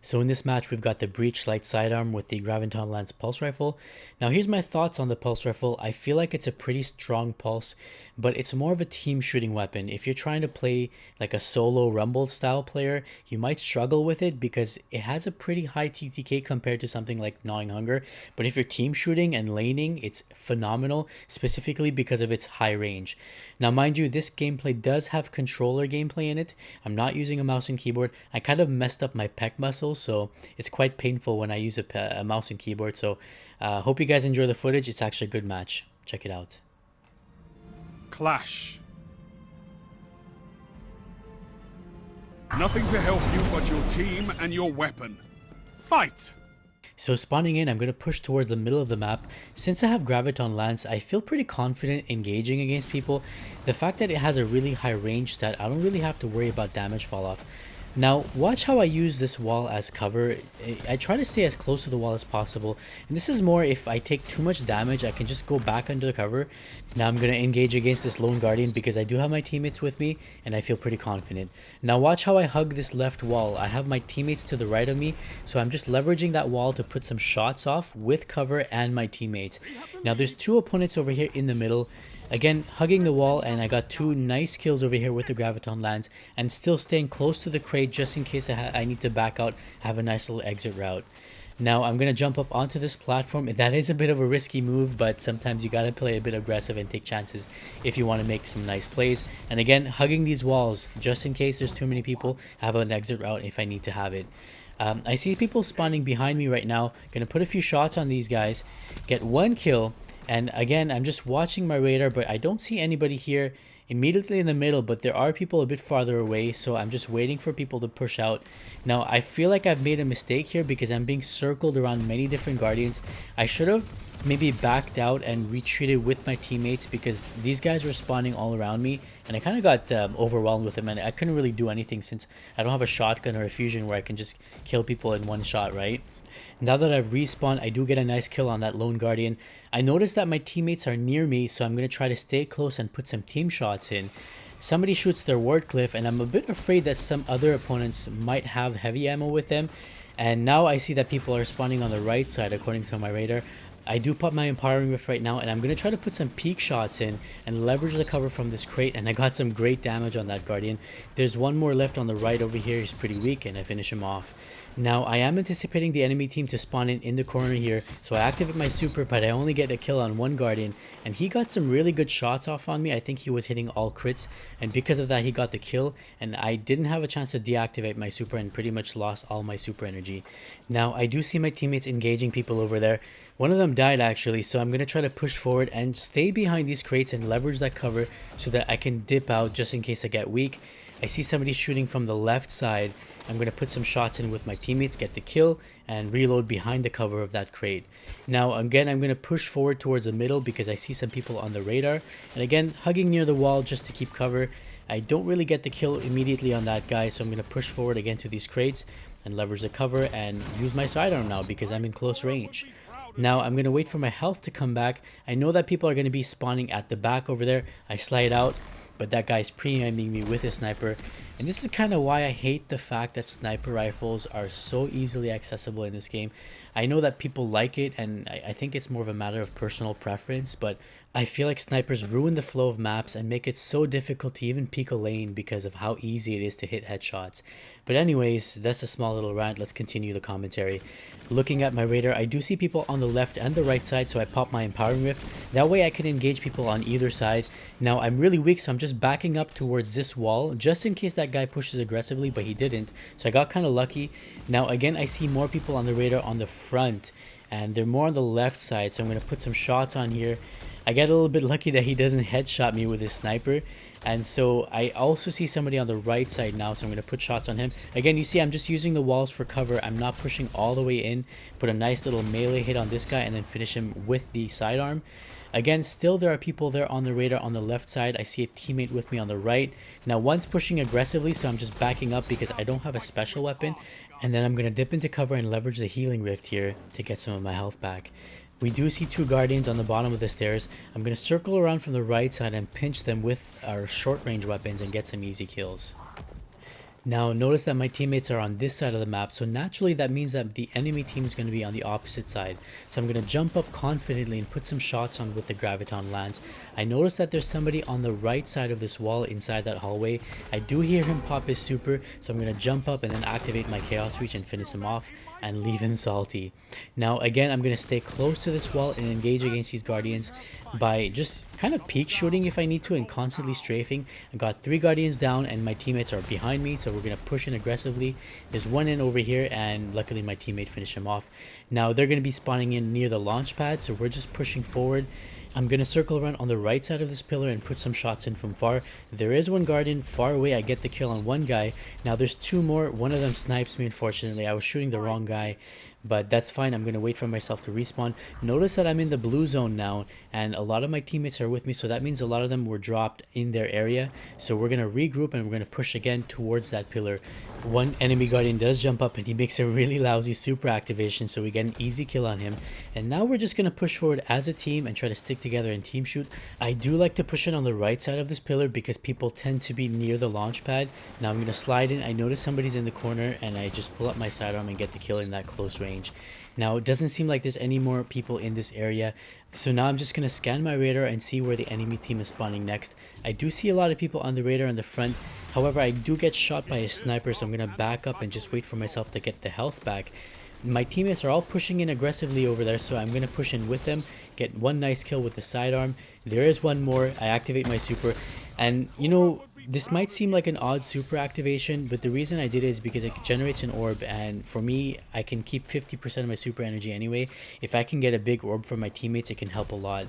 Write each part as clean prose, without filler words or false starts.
So in this match, we've got the Breachlight sidearm with the Graviton Lance pulse rifle. Now here's my thoughts on the pulse rifle. I feel like it's a pretty strong pulse, but it's more of a team shooting weapon. If you're trying to play like a solo rumble style player, you might struggle with it because it has a pretty high TTK compared to something like Gnawing Hunger. But if you're team shooting and laning, it's phenomenal, specifically because of its high range. Now mind you, this gameplay does have controller gameplay in it. I'm not using a mouse and keyboard. I kind of messed up my pec muscles, so it's quite painful when I use a mouse and keyboard. So hope you guys enjoy the footage. It's actually a good match. Check it out. Clash. Nothing to help you but your team and your weapon. Fight! So spawning in, I'm going to push towards the middle of the map. Since I have Graviton Lance, I feel pretty confident engaging against people. The fact that it has a really high range stat, I don't really have to worry about damage fall off. Now, watch how I use this wall as cover. I try to stay as close to the wall as possible. And this is more if I take too much damage, I can just go back under the cover. Now I'm going to engage against this lone guardian because I do have my teammates with me and I feel pretty confident. Now watch how I hug this left wall. I have my teammates to the right of me, so I'm just leveraging that wall to put some shots off with cover and my teammates. Now there's two opponents over here in the middle. Again, hugging the wall, and I got two nice kills over here with the Graviton Lance, and still staying close to the crate just in case I need to back out, have a nice little exit route. Now I'm going to jump up onto this platform. That is a bit of a risky move, but sometimes you got to play a bit aggressive and take chances if you want to make some nice plays. And again, hugging these walls just in case there's too many people, have an exit route if I need to have it. I see people spawning behind me right now. Going to put a few shots on these guys, get one kill. And again, I'm just watching my radar, but I don't see anybody here immediately in the middle, but there are people a bit farther away, so I'm just waiting for people to push out. Now, I feel like I've made a mistake here because I'm being circled around many different guardians. I should have maybe backed out and retreated with my teammates because these guys were spawning all around me, and I kind of got overwhelmed with them, and I couldn't really do anything since I don't have a shotgun or a fusion where I can just kill people in one shot, right? Now that I've respawned, I do get a nice kill on that lone guardian. I noticed that my teammates are near me, so I'm going to try to stay close and put some team shots in. Somebody shoots their ward cliff, and I'm a bit afraid that some other opponents might have heavy ammo with them. And now I see that people are spawning on the right side according to my radar. I do pop my Empowering Rift right now, and I'm going to try to put some peek shots in and leverage the cover from this crate, and I got some great damage on that guardian. There's one more left on the right over here. He's pretty weak, and I finish him off. Now, I am anticipating the enemy team to spawn in the corner here, so I activate my super, but I only get a kill on one guardian, and he got some really good shots off on me. I think he was hitting all crits, and because of that, he got the kill, and I didn't have a chance to deactivate my super and pretty much lost all my super energy. Now, I do see my teammates engaging people over there. One of them died actually, so I'm going to try to push forward and stay behind these crates and leverage that cover so that I can dip out just in case I get weak. I see somebody shooting from the left side. I'm going to put some shots in with my teammates, get the kill, and reload behind the cover of that crate. Now, again, I'm going to push forward towards the middle because I see some people on the radar. And again, hugging near the wall just to keep cover. I don't really get the kill immediately on that guy, so I'm going to push forward again to these crates and leverage the cover and use my sidearm now because I'm in close range. Now, I'm going to wait for my health to come back. I know that people are going to be spawning at the back over there. I slide out, but that guy's pre-aiming me with a sniper. And this is kind of why I hate the fact that sniper rifles are so easily accessible in this game. I know that people like it, and I think it's more of a matter of personal preference, but I feel like snipers ruin the flow of maps and make it so difficult to even peek a lane because of how easy it is to hit headshots. But anyways, that's a small little rant. Let's continue the commentary. Looking at my radar, I do see people on the left and the right side, so I pop my Empowering Rift. That way I can engage people on either side. Now, I'm really weak, so I'm just backing up towards this wall, just in case that guy pushes aggressively, but he didn't. So I got kind of lucky. Now, again, I see more people on the radar on the front, and they're more on the left side, so I'm going to put some shots on here. I get a little bit lucky that he doesn't headshot me with his sniper, and so I also see somebody on the right side now, so I'm going to put shots on him. Again, you see I'm just using the walls for cover. I'm not pushing all the way in. Put a nice little melee hit on this guy and then finish him with the sidearm. Again, still there are people there on the radar on the left side. I see a teammate with me on the right. Now, one's pushing aggressively, so I'm just backing up because I don't have a special weapon. And then I'm going to dip into cover and leverage the healing rift here to get some of my health back. We do see two guardians on the bottom of the stairs. I'm going to circle around from the right side and pinch them with our short range weapons and get some easy kills. Now notice that my teammates are on this side of the map, so naturally that means that the enemy team is going to be on the opposite side. So I'm going to jump up confidently and put some shots on with the Graviton lance. I notice that there's somebody on the right side of this wall inside that hallway. I do hear him pop his super, so I'm going to jump up and then activate my Chaos Reach and finish him off and leave him salty. Now again, I'm going to stay close to this wall and engage against these Guardians by just kind of peek shooting if I need to and constantly strafing. I got 3 Guardians down and my teammates are behind me, so we're going to push in aggressively. There's one in over here and luckily my teammate finished him off. Now they're going to be spawning in near the launch pad, so we're just pushing forward. I'm going to circle around on the right side of this pillar and put some shots in from far. There is one Guardian far away. I get the kill on one guy. Now there's 2 more. One of them snipes me, unfortunately. I was shooting the wrong guy, but that's fine. I'm going to wait for myself to respawn. Notice that I'm in the blue zone now and a lot of my teammates are with me, so that means a lot of them were dropped in their area. So we're going to regroup and we're going to push again towards that pillar. One enemy Guardian does jump up and he makes a really lousy super activation, so we get an easy kill on him. And now we're just going to push forward as a team and try to stick together and team shoot. I do like to push it on the right side of this pillar because people tend to be near the launch pad. Now I'm going to slide in. I notice somebody's in the corner and I just pull up my sidearm and get the kill in that close range. Now it doesn't seem like there's any more people in this area, so now I'm just going to scan my radar and see where the enemy team is spawning next. I do see a lot of people on the radar in the front, however I do get shot by a sniper, so I'm going to back up and just wait for myself to get the health back. My teammates are all pushing in aggressively over there, so I'm going to push in with them, get one nice kill with the sidearm. There is one more. I activate my super, and you know, this might seem like an odd super activation, but the reason I did it is because it generates an orb, and for me, I can keep 50% of my super energy anyway. If I can get a big orb from my teammates, it can help a lot.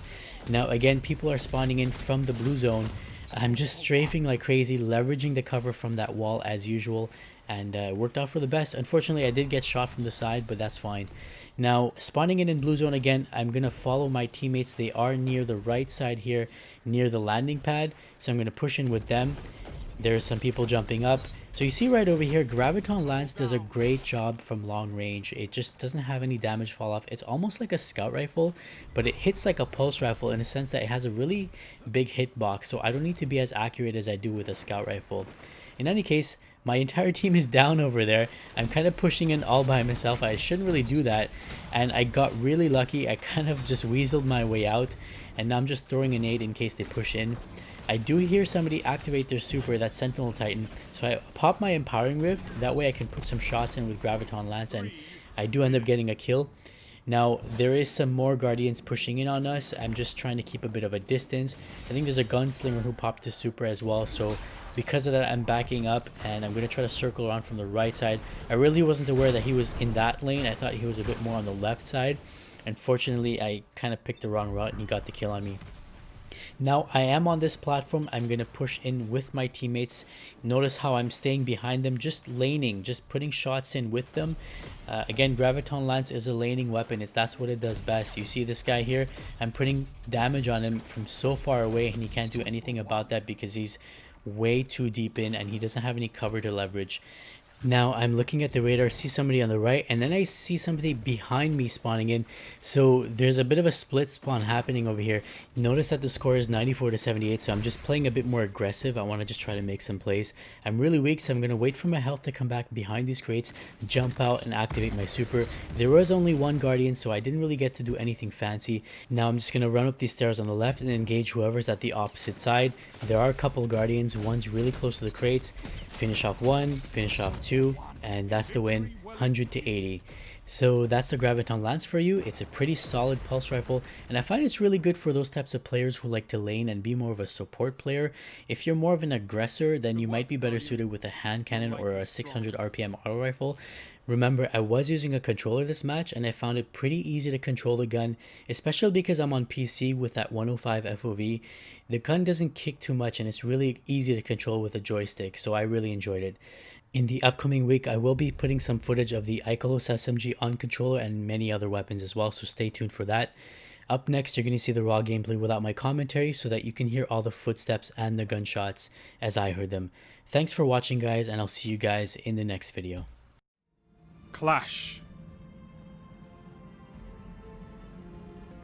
Now again, people are spawning in from the blue zone. I'm just strafing like crazy, leveraging the cover from that wall as usual, and it worked out for the best. Unfortunately, I did get shot from the side, but that's fine. Now spawning in blue zone again, I'm gonna follow my teammates. They are near the right side here, near the landing pad, so I'm gonna push in with them. There's some people jumping up. So you see right over here, Graviton Lance does a great job from long range. It just doesn't have any damage fall off. It's almost like a scout rifle, but it hits like a pulse rifle in a sense that it has a really big hitbox, so I don't need to be as accurate as I do with a scout rifle. In any case, my entire team is down over there. I'm kind of pushing in all by myself. I shouldn't really do that, and I got really lucky. I kind of just weaseled my way out, and now I'm just throwing a nade in case they push in. I do hear somebody activate their super, that Sentinel Titan, so I pop my Empowering Rift. That way I can put some shots in with Graviton Lance, and I do end up getting a kill. Now there is some more Guardians pushing in on us. I'm just trying to keep a bit of a distance. I think there's a Gunslinger who popped his super as well, so because of that I'm backing up and I'm going to try to circle around from the right side. I really wasn't aware that he was in that lane. I thought he was a bit more on the left side. Unfortunately, I kind of picked the wrong route and he got the kill on me. Now I am on this platform. I'm going to push in with my teammates. Notice how I'm staying behind them, just laning, just putting shots in with them. Again, Graviton Lance is a laning weapon. That's what it does best. You see this guy here? I'm putting damage on him from so far away and he can't do anything about that because he's way too deep in and he doesn't have any cover to leverage. Now I'm looking at the radar, see somebody on the right, and then I see somebody behind me spawning in. So there's a bit of a split spawn happening over here. Notice that the score is 94 to 78, so I'm just playing a bit more aggressive. I want to just try to make some plays. I'm really weak, so I'm going to wait for my health to come back behind these crates, jump out and activate my super. There was only one Guardian, so I didn't really get to do anything fancy. Now I'm just going to run up these stairs on the left and engage whoever's at the opposite side. There are a couple Guardians, one's really close to the crates. Finish off one, finish off two, and that's the win, 100 to 80. So that's the Graviton Lance for you. It's a pretty solid pulse rifle, and I find it's really good for those types of players who like to lane and be more of a support player. If you're more of an aggressor, then you might be better suited with a hand cannon or a 600 RPM auto rifle. Remember, I was using a controller this match and I found it pretty easy to control the gun, especially because I'm on PC with that 105 FOV. The gun doesn't kick too much and it's really easy to control with a joystick, so I really enjoyed it. In the upcoming week, I will be putting some footage of the Ikelos SMG on controller and many other weapons as well, so stay tuned for that. Up next, you're going to see the raw gameplay without my commentary so that you can hear all the footsteps and the gunshots as I heard them. Thanks for watching, guys, and I'll see you guys in the next video. Clash.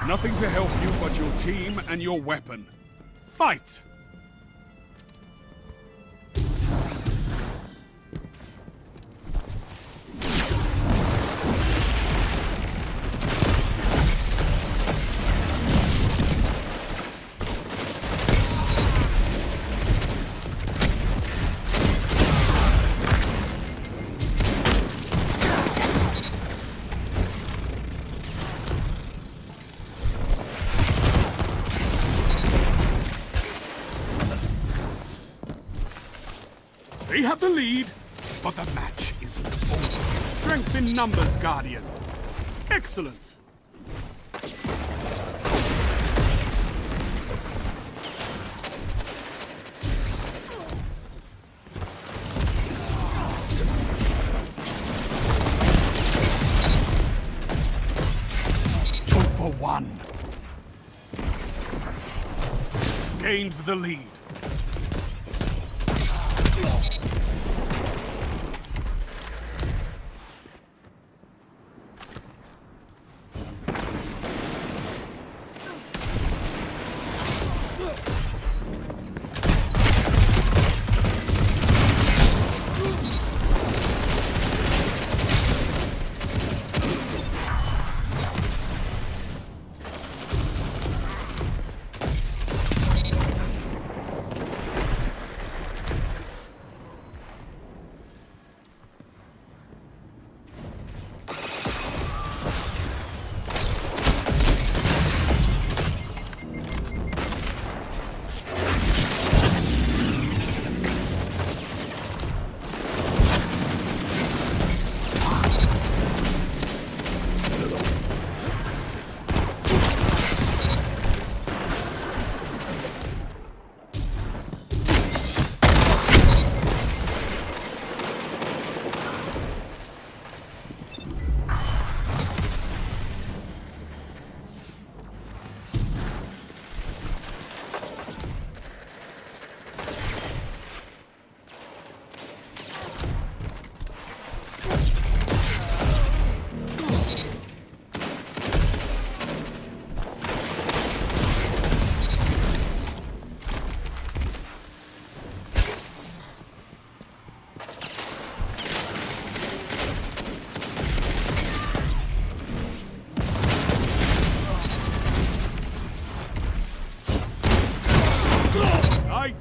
Nothing to help you but your team and your weapon. Fight! have the lead, but the match isn't over. Strength in numbers, Guardian. Excellent. Two for one. Gained the lead.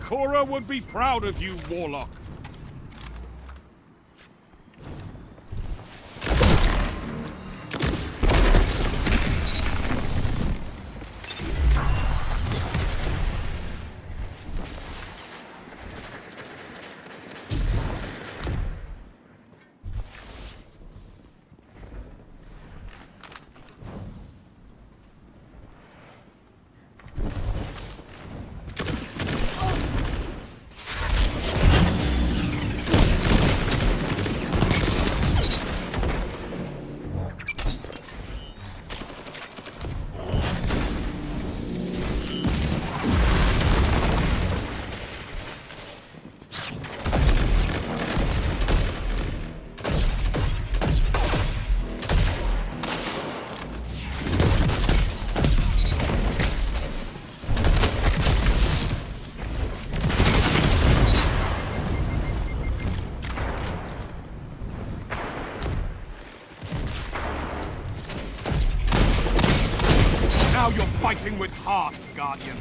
Cora would be proud of you, Warlock. Now you're fighting with heart, Guardian.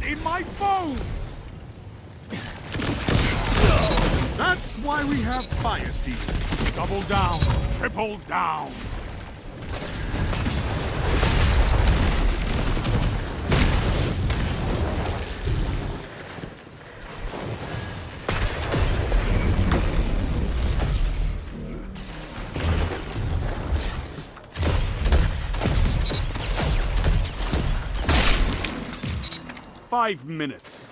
In my bones! That's why we have fire team. Double down, triple down. Five minutes.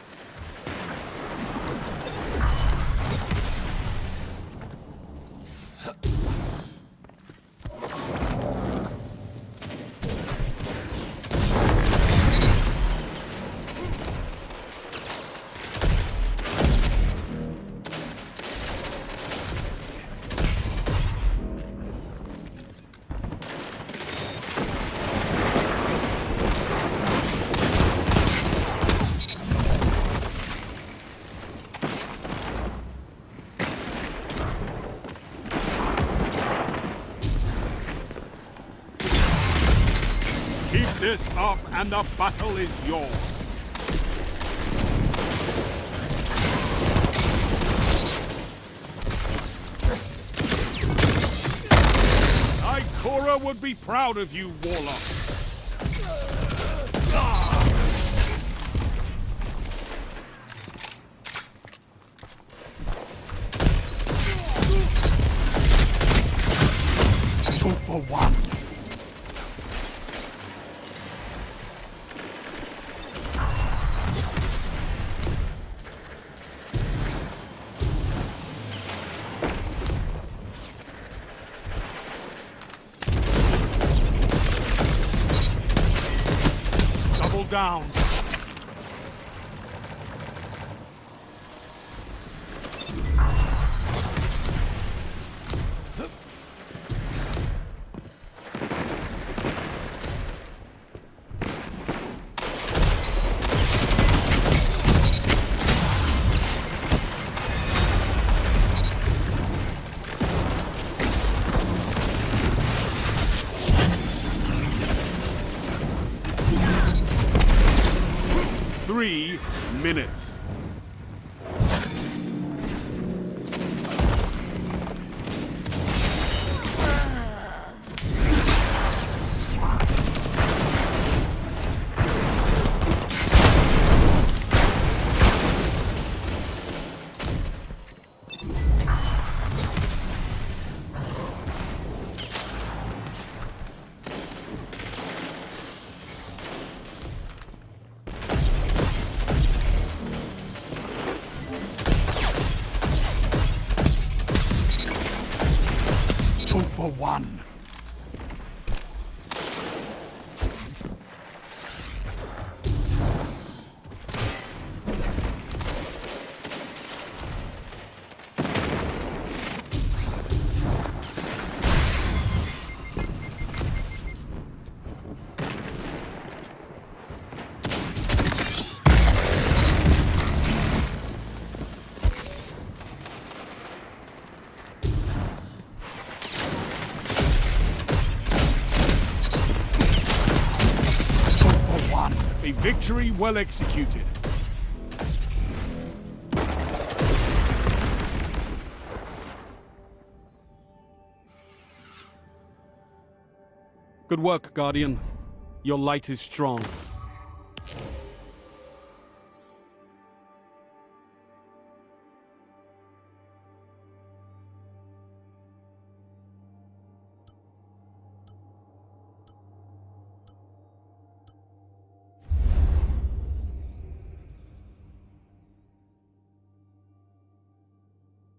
this up and the battle is yours. Ikora would be proud of you, Warlock. 2 for 1. Double down. Three minutes. For 1. A victory well executed. Good work, Guardian. Your light is strong.